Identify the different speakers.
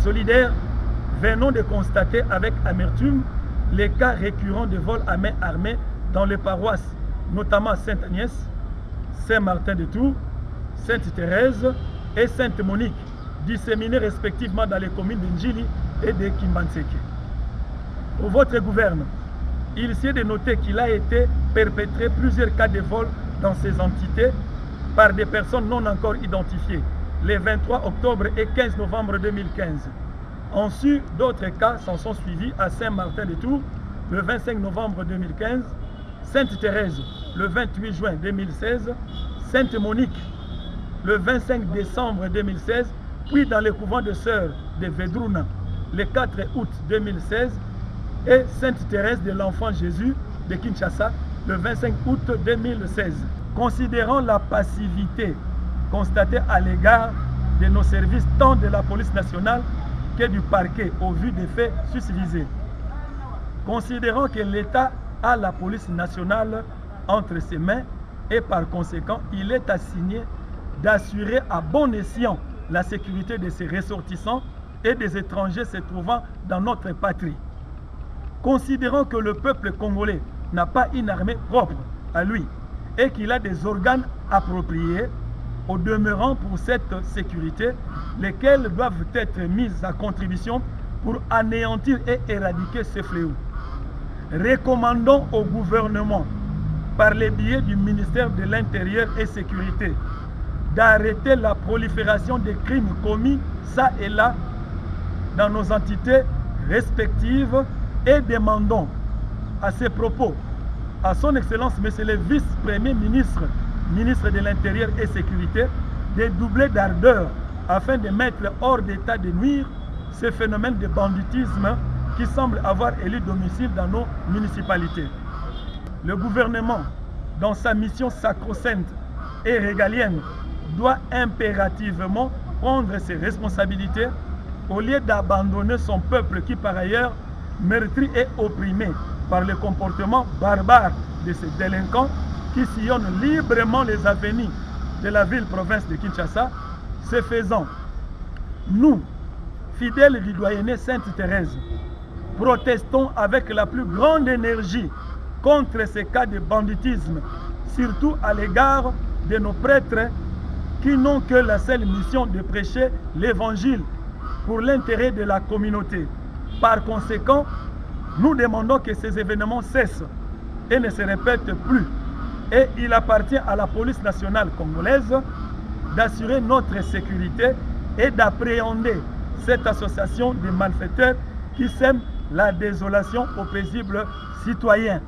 Speaker 1: solidaires, venons de constater avec amertume les cas récurrents de vols à main armée dans les paroisses, notamment Sainte-Agnès, Saint-Martin-de-Tours, Sainte-Thérèse et Sainte-Monique, disséminés respectivement dans les communes de Njili et de Kimbanseke. Pour votre gouvernement, il s'est de noter qu'il a été perpétré plusieurs cas de vol dans ces entités par des personnes non encore identifiées, les 23 octobre et 15 novembre 2015. Ensuite, d'autres cas s'en sont suivis à Saint-Martin-de-Tours le 25 novembre 2015, Sainte-Thérèse le 28 juin 2016, Sainte-Monique le 25 décembre 2016, puis dans le couvent de sœurs de Vedruna le 4 août 2016 et Sainte-Thérèse de l'Enfant Jésus de Kinshasa le 25 août 2016. Considérant la passivité constatée à l'égard de nos services tant de la police nationale que du parquet au vu des faits susvisés. Considérant que l'État a la police nationale entre ses mains et par conséquent, il est assigné d'assurer à bon escient la sécurité de ses ressortissants et des étrangers se trouvant dans notre patrie. Considérant que le peuple congolais n'a pas une armée propre à lui et qu'il a des organes appropriés, au demeurant pour cette sécurité, lesquels doivent être mis à contribution pour anéantir et éradiquer ce fléau. Recommandons au gouvernement, par les biais du ministère de l'Intérieur et Sécurité, d'arrêter la prolifération des crimes commis ça et là dans nos entités respectives et demandons à ces propos à son Excellence Monsieur le Vice-Premier ministre, ministre de l'Intérieur et Sécurité, de doubler d'ardeur afin de mettre hors d'état de nuire ce phénomène de banditisme qui semble avoir élu domicile dans nos municipalités. Le gouvernement, dans sa mission sacro-sainte et régalienne, doit impérativement prendre ses responsabilités au lieu d'abandonner son peuple qui par ailleurs meurtri et opprimé par le comportement barbare de ces délinquants qui sillonnent librement les avenues de la ville-province de Kinshasa. Ce faisant, nous, fidèles du doyenné Sainte-Thérèse, protestons avec la plus grande énergie contre ces cas de banditisme, surtout à l'égard de nos prêtres qui n'ont que la seule mission de prêcher l'évangile pour l'intérêt de la communauté. Par conséquent, nous demandons que ces événements cessent et ne se répètent plus. Et il appartient à la police nationale congolaise d'assurer notre sécurité et d'appréhender cette association de malfaiteurs qui sème la désolation aux paisibles citoyens.